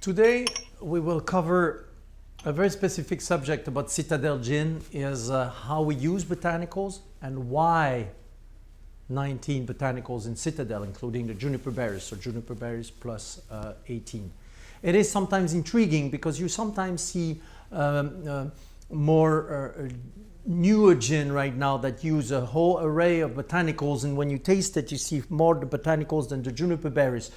Today we will cover a very specific subject about Citadel Gin, is how we use botanicals and why 19 botanicals in Citadel, including the juniper berries, so juniper berries plus 18. It is sometimes intriguing because you sometimes see more newer gin right now that use a whole array of botanicals, and when you taste it you see more the botanicals than the juniper berries.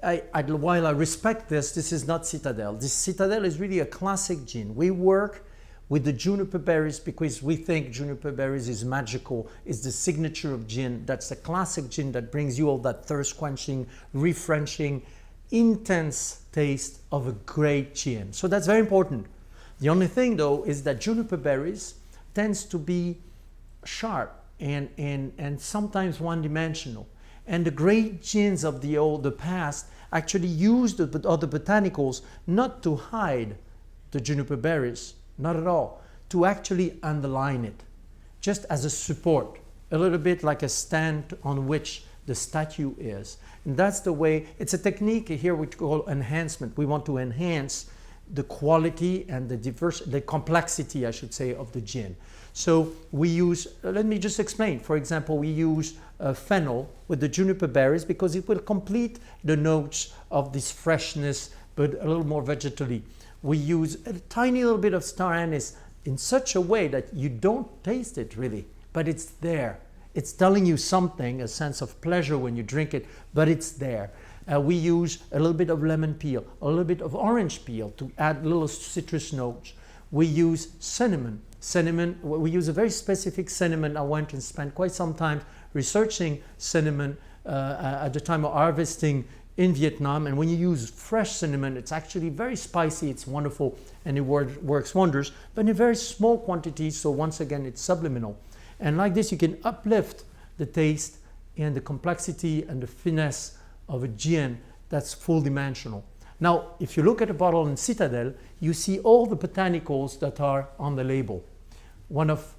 While I respect this is not Citadel. This Citadel is really a classic gin. We work with the juniper berries because we think juniper berries is magical, is the signature of gin. That's a classic gin that brings you all that thirst quenching, refreshing, intense taste of a great gin. So that's very important. The only thing though is that juniper berries tends to be sharp and sometimes one-dimensional. And the great gins of the past actually used the other botanicals not to hide the juniper berries, not at all, to actually underline it, just as a support, a little bit like a stand on which the statue is. And that's the way, it's a technique here we call enhancement. We want to enhance the quality and the complexity, I should say, of the gin. So we use, let me just explain. For example, we use fennel with the juniper berries because it will complete the notes of this freshness, but a little more vegetally. We use a tiny little bit of star anise in such a way that you don't taste it really, but it's there. It's telling you something, a sense of pleasure when you drink it, but it's there. We use a little bit of lemon peel, a little bit of orange peel to add little citrus notes. We use cinnamon. We use a very specific cinnamon. I went and spent quite some time researching cinnamon at the time of harvesting in Vietnam. And when you use fresh cinnamon, it's actually very spicy, it's wonderful, and it works wonders, but in very small quantities, so once again, it's subliminal. And like this, you can uplift the taste and the complexity and the finesse of a gin that's full dimensional. Now, if you look at a bottle in Citadel, you see all the botanicals that are on the label. One of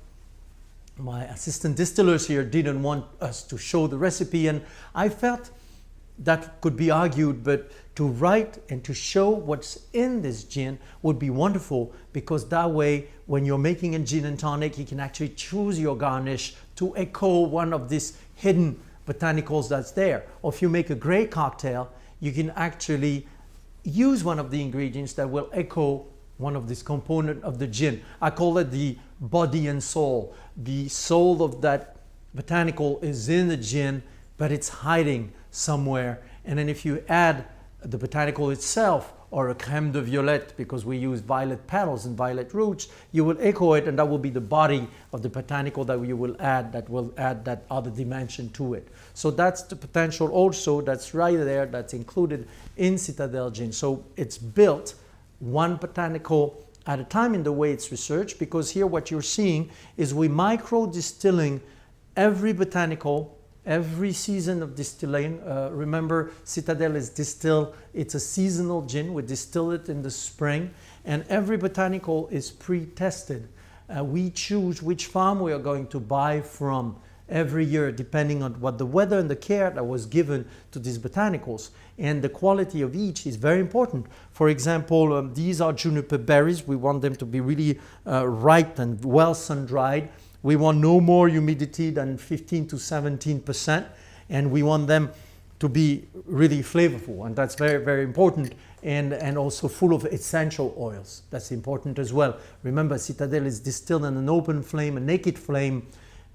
my assistant distillers here didn't want us to show the recipe, and I felt that could be argued, but to write and to show what's in this gin would be wonderful, because that way, when you're making a gin and tonic, you can actually choose your garnish to echo one of these hidden botanicals that's there. Or if you make a great cocktail, you can actually use one of the ingredients that will echo one of these components of the gin. I call it the body and soul. The soul of that botanical is in the gin, but it's hiding somewhere. And then if you add the botanical itself, or a crème de violette, because we use violet petals and violet roots, you will echo it, and that will be the body of the botanical that you will add that other dimension to it. So that's the potential also that's right there, that's included in Citadel Gin. So it's built one botanical at a time in the way it's researched, because here what you're seeing is we micro distilling every botanical every season of distilling. Remember, Citadel is distilled, it's a seasonal gin. We distill it in the spring, and every botanical is pre-tested. We choose which farm we are going to buy from every year, depending on what the weather and the care that was given to these botanicals. And the quality of each is very important. For example, these are juniper berries. We want them to be really ripe and well sun-dried. We want no more humidity than 15 to 17%, and we want them to be really flavorful, and that's very, very important, and also full of essential oils. That's important as well. Remember, Citadel is distilled in an open flame, a naked flame,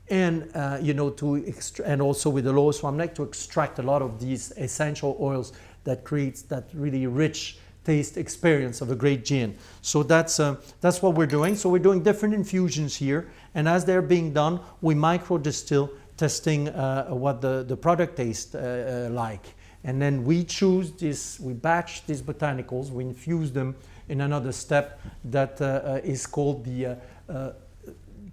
and and also with the low swarm neck to extract a lot of these essential oils that creates that really rich taste experience of a great gin. So that's what we're doing. So we're doing different infusions here, and as they're being done, we micro distill, testing what the product tastes like. And then we choose this, we batch these botanicals, we infuse them in another step that is called the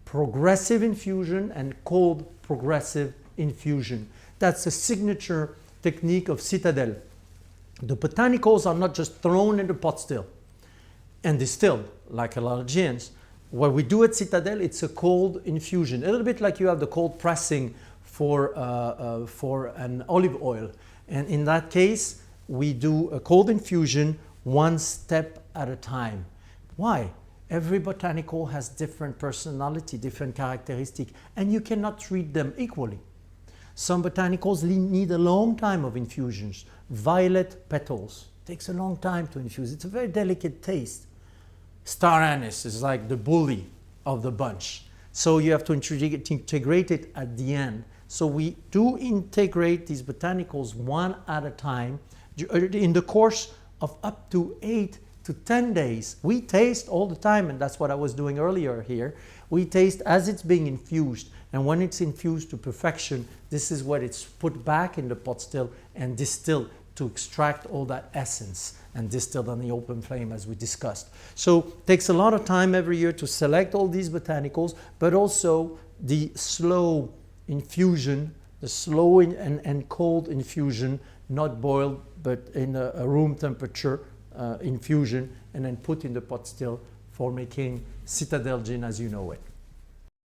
progressive infusion and cold progressive infusion. That's a signature technique of Citadel. The botanicals are not just thrown in the pot still and distilled like a lot of gins. What we do at Citadel, it's a cold infusion, a little bit like you have the cold pressing for an olive oil. And in that case, we do a cold infusion one step at a time. Why? Every botanical has different personality, different characteristic, and you cannot treat them equally. Some botanicals need a long time of infusions. Violet petals takes a long time to infuse. It's a very delicate taste. Star anise is like the bully of the bunch. So you have to integrate it at the end. So we do integrate these botanicals one at a time in the course of up to 8 to 10 days. We taste all the time, and that's what I was doing earlier here. We taste as it's being infused, and when it's infused to perfection, this is what it's put back in the pot still and distilled to extract all that essence and distilled on the open flame as we discussed. So it takes a lot of time every year to select all these botanicals, but also the slow infusion, the slow and cold infusion, not boiled, but in a room temperature infusion, and then put in the pot still for making Citadel gin as you know it.